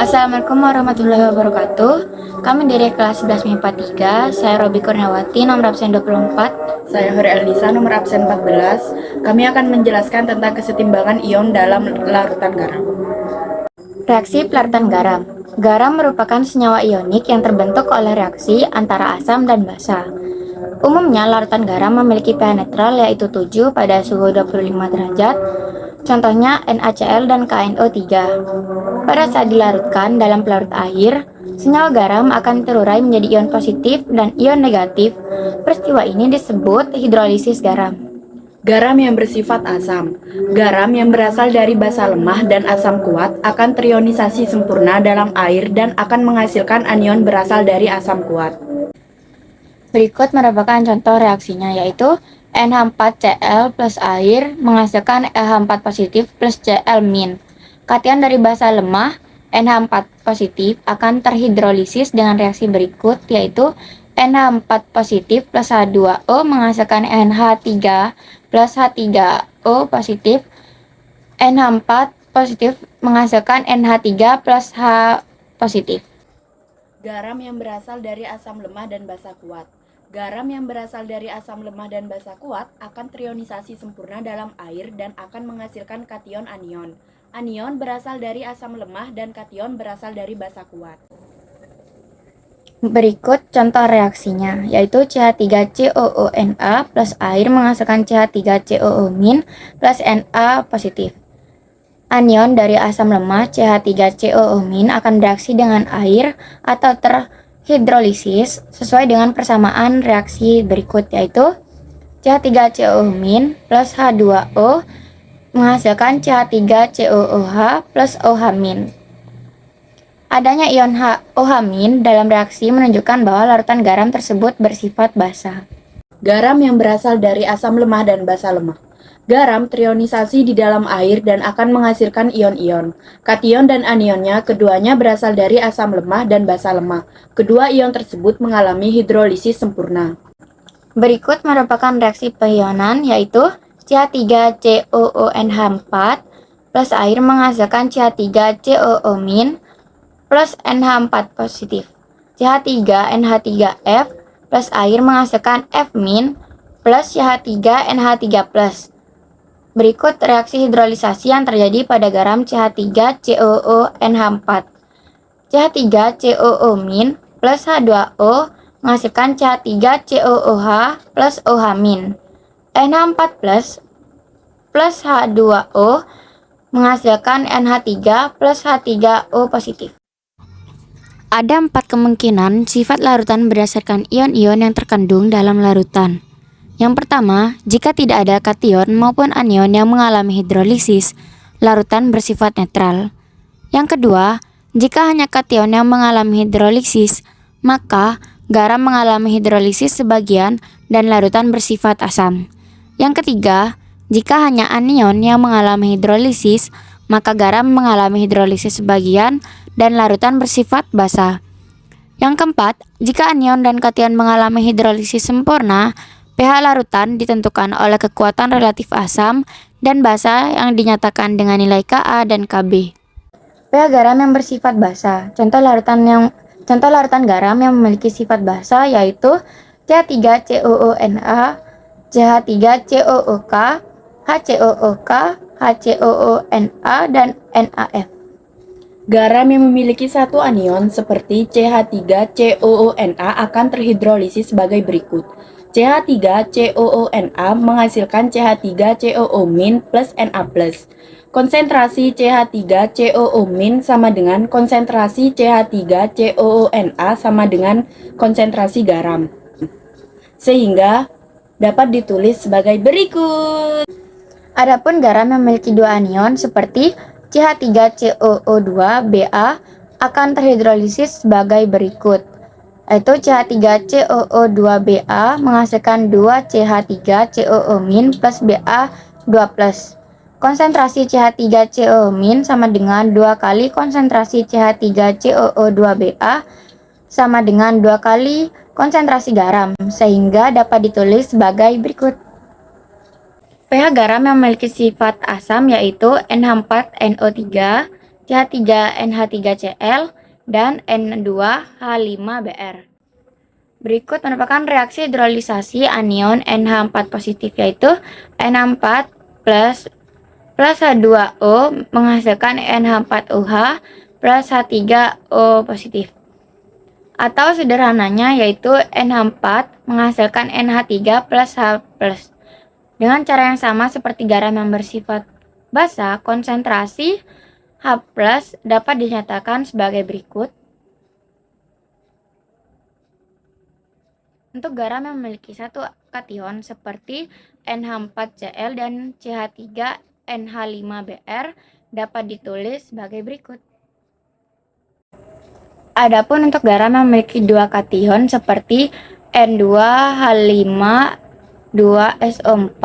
Assalamualaikum warahmatullahi wabarakatuh. Kami dari kelas 11 MIPA 3, saya Robi Kurniawati, nomor absen 24. Saya Huri Elisa, nomor absen 14. Kami akan menjelaskan tentang kesetimbangan ion dalam larutan garam. Reaksi pelarutan garam. Garam merupakan senyawa ionik yang terbentuk oleh reaksi antara asam dan basa. Umumnya larutan garam memiliki pH netral yaitu 7 pada suhu 25 derajat. Contohnya NaCl dan KNO3. Pada saat dilarutkan dalam pelarut air, senyawa garam akan terurai menjadi ion positif dan ion negatif. Peristiwa ini disebut hidrolisis garam. Garam yang bersifat asam. Garam yang berasal dari basa lemah dan asam kuat akan terionisasi sempurna dalam air dan akan menghasilkan anion berasal dari asam kuat. Berikut merupakan contoh reaksinya, yaitu NH4Cl plus air menghasilkan LH4 positif plus Cl-. Kation dari basa lemah NH4 positif akan terhidrolisis dengan reaksi berikut, yaitu NH4 positif plus H2O menghasilkan NH3 plus H3O positif. NH4 positif menghasilkan NH3 plus H positif. Garam yang berasal dari asam lemah dan basa kuat. Garam yang berasal dari asam lemah dan basa kuat akan terionisasi sempurna dalam air dan akan menghasilkan kation anion. Anion berasal dari asam lemah dan kation berasal dari basa kuat. Berikut contoh reaksinya, yaitu CH3COONa plus air menghasilkan CH3COO- plus Na positif. Anion dari asam lemah CH3COO- akan bereaksi dengan air atau terhidrolisis sesuai dengan persamaan reaksi berikut, yaitu CH3COO- plus H2O menghasilkan CH3COOH plus OH-. Adanya ion OH- dalam reaksi menunjukkan bahwa larutan garam tersebut bersifat basa. Garam yang berasal dari asam lemah dan basa lemah. Garam terionisasi di dalam air dan akan menghasilkan ion-ion. Kation dan anionnya keduanya berasal dari asam lemah dan basa lemah. Kedua ion tersebut mengalami hidrolisis sempurna. Berikut merupakan reaksi peionan, yaitu CH3COONH4 plus air menghasilkan CH3COO- plus NH4 positif. CH3NH3F plus air menghasilkan F- plus CH3NH3+. Berikut reaksi hidrolisasi yang terjadi pada garam CH3COONH4. CH3COO- plus H2O menghasilkan CH3COOH plus OH-. NH4 plus H2O menghasilkan NH3 plus H3O positif. Ada 4 kemungkinan sifat larutan berdasarkan ion-ion yang terkandung dalam larutan. Yang pertama, jika tidak ada kation maupun anion yang mengalami hidrolisis, larutan bersifat netral. Yang kedua, jika hanya kation yang mengalami hidrolisis, maka garam mengalami hidrolisis sebagian dan larutan bersifat asam. Yang ketiga, jika hanya anion yang mengalami hidrolisis, maka garam mengalami hidrolisis sebagian dan larutan bersifat basa. Yang keempat, jika anion dan kation mengalami hidrolisis sempurna, pH larutan ditentukan oleh kekuatan relatif asam dan basa yang dinyatakan dengan nilai Ka dan Kb. pH garam yang bersifat basa. Contoh larutan garam yang memiliki sifat basa yaitu CH3COONa, CH3COOK, HCOOK, HCOONa, dan NaF. Garam yang memiliki satu anion seperti CH3COONa akan terhidrolisis sebagai berikut. CH3COONa menghasilkan CH3COO- plus Na+. Konsentrasi CH3COO- sama dengan konsentrasi CH3COONa sama dengan konsentrasi garam. Sehingga dapat ditulis sebagai berikut. Adapun garam yang memiliki dua anion seperti CH3COO2Ba akan terhidrolisis sebagai berikut, yaitu CH3COO2Ba menghasilkan 2 CH3COO- plus Ba2+. Konsentrasi CH3COO- sama dengan 2 kali konsentrasi CH3COO2Ba sama dengan 2 kali konsentrasi garam, sehingga dapat ditulis sebagai berikut. pH garam yang memiliki sifat asam yaitu NH4NO3 CH3NH3Cl, dan N2H5Br. Berikut merupakan reaksi hidrolisasi anion NH4 positif, yaitu NH4 plus H2O menghasilkan NH4OH plus H3O positif. Atau sederhananya yaitu NH4 menghasilkan NH3 plus H+. Dengan cara yang sama seperti garam yang bersifat basa, konsentrasi H+ dapat dinyatakan sebagai berikut. Untuk garam yang memiliki satu kation seperti NH4Cl dan CH3NH5Br dapat ditulis sebagai berikut. Adapun untuk garam yang memiliki dua kation seperti N2H5-2SO4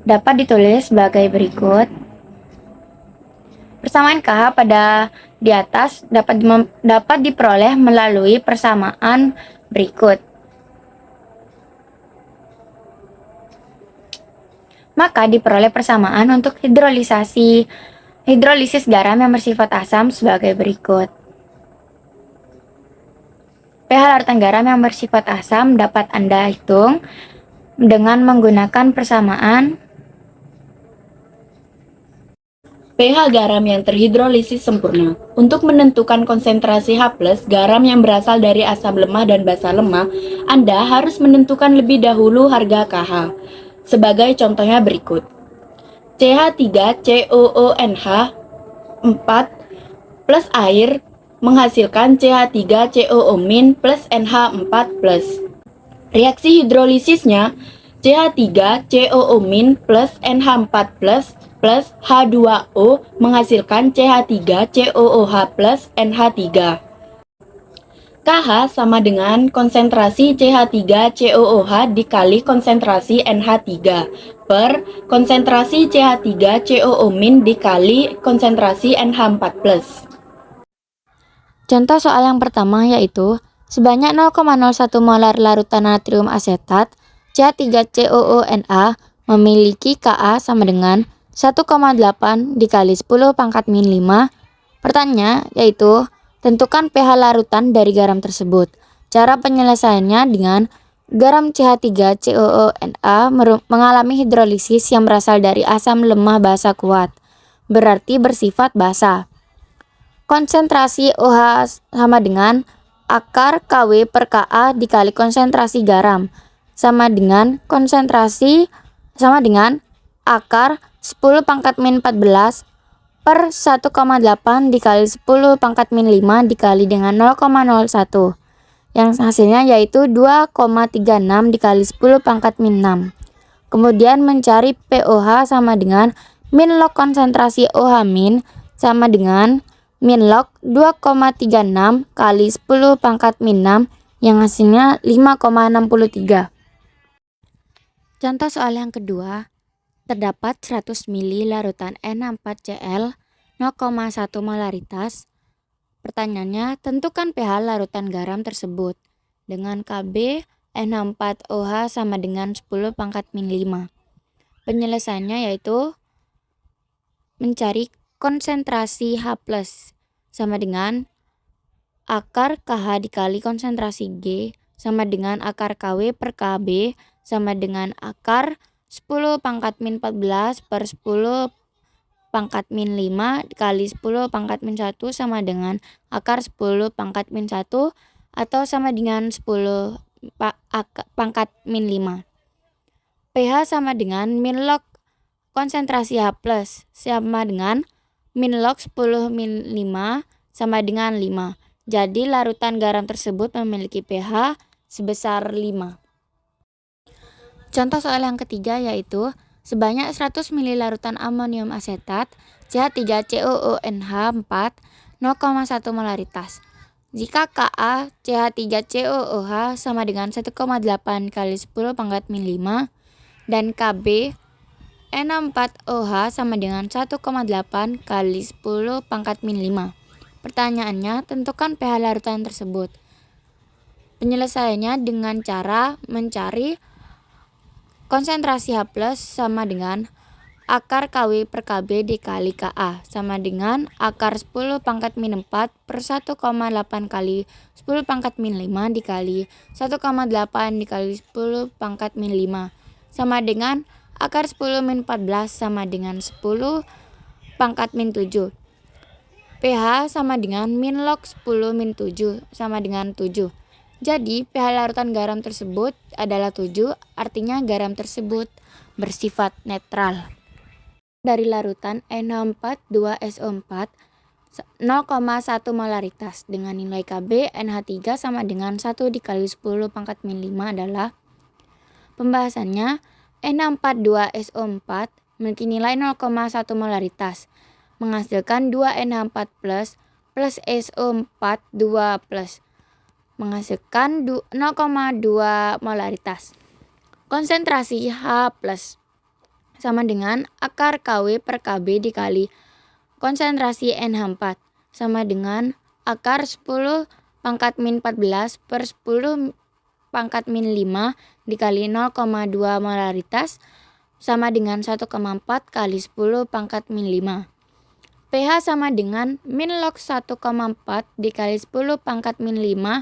dapat ditulis sebagai berikut. Persamaan KH pada di atas dapat diperoleh melalui persamaan berikut. Maka diperoleh persamaan untuk hidrolisis garam yang bersifat asam sebagai berikut. pH larutan garam yang bersifat asam dapat Anda hitung dengan menggunakan persamaan pH garam yang terhidrolisis sempurna. Untuk menentukan konsentrasi H+, garam yang berasal dari asam lemah dan basa lemah, Anda harus menentukan lebih dahulu harga KH. Sebagai contohnya berikut. CH3COONH 4 plus air menghasilkan CH3COO- plus NH4+. Reaksi hidrolisisnya CH3COO- plus NH4+ plus H2O menghasilkan CH3COOH plus NH3. KH sama dengan konsentrasi CH3COOH dikali konsentrasi NH3 per konsentrasi CH3COO- dikali konsentrasi NH4+. Contoh soal yang pertama yaitu sebanyak 0,01 molar larutan natrium asetat CH3COONa memiliki Ka sama dengan 1,8 dikali 10⁻⁵. Pertanyaannya yaitu tentukan pH larutan dari garam tersebut. Cara penyelesaiannya dengan garam CH3COONa mengalami hidrolisis yang berasal dari asam lemah basa kuat, berarti bersifat basa. Konsentrasi OH sama dengan akar Kw per Ka dikali konsentrasi garam sama dengan akar 10⁻⁴ per 1,8 dikali 10⁻⁵ dikali dengan 0,01 yang hasilnya yaitu 2,36 dikali 10⁻⁶. Kemudian mencari POH sama dengan min log konsentrasi OH min sama dengan min log 2,36 kali 10⁻⁻⁶ yang hasilnya 5,63. Contoh soal yang kedua. Terdapat 100 ml larutan N4Cl 0,1 molaritas. Pertanyaannya, tentukan pH larutan garam tersebut dengan Kb N4OH sama dengan 10⁻⁵. Penyelesaiannya yaitu mencari konsentrasi H+ sama dengan akar KH dikali konsentrasi G sama dengan akar Kw per Kb sama dengan akar 10⁻⁴ per 10⁻⁵ dikali 10⁻⁻⁴ sama dengan akar 10⁻⁻⁴ atau sama dengan 10⁻⁵. pH sama dengan min log konsentrasi H+ sama dengan min log 10⁻⁵ sama dengan 5. Jadi larutan garam tersebut memiliki pH sebesar 5. Contoh soal yang ketiga yaitu sebanyak 100 ml larutan amonium asetat CH3COONH 4 0,1 molaritas. Jika Ka CH3COOH sama dengan 1,8 kali 10⁻⁵ dan Kb N4OH sama dengan 1,8 kali 10⁻⁵. Pertanyaannya, tentukan pH larutan tersebut. Penyelesaiannya dengan cara mencari konsentrasi H+ sama dengan akar KW per KB dikali KA sama dengan akar 10 pangkat min 4 per 1,8 kali 10 pangkat min 5 dikali 1,8 dikali 10 pangkat min 5 sama dengan akar 10 min 14 sama dengan 10 pangkat min 7. pH sama dengan min log 10 min 7 sama dengan 7. Jadi pH larutan garam tersebut adalah 7, artinya garam tersebut bersifat netral. Dari larutan NH4,2SO4 0,1 molaritas dengan nilai Kb NH3 sama dengan 1 dikali 10 pangkat min 5 adalah pembahasannya. NH4,2SO4 memiliki nilai 0,1 molaritas menghasilkan 2 NH4 plus SO4 2 plus menghasilkan 0,2 molaritas. Konsentrasi H plus sama dengan akar KW per KB dikali konsentrasi NH4 sama dengan akar 10 pangkat min 14 per 10 pangkat min 5 dikali 0,2 molaritas sama dengan 1,4 kali 10 pangkat min 5. pH sama dengan min log 1,4 dikali 10 pangkat min 5,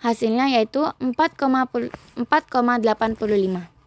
hasilnya yaitu 4,85.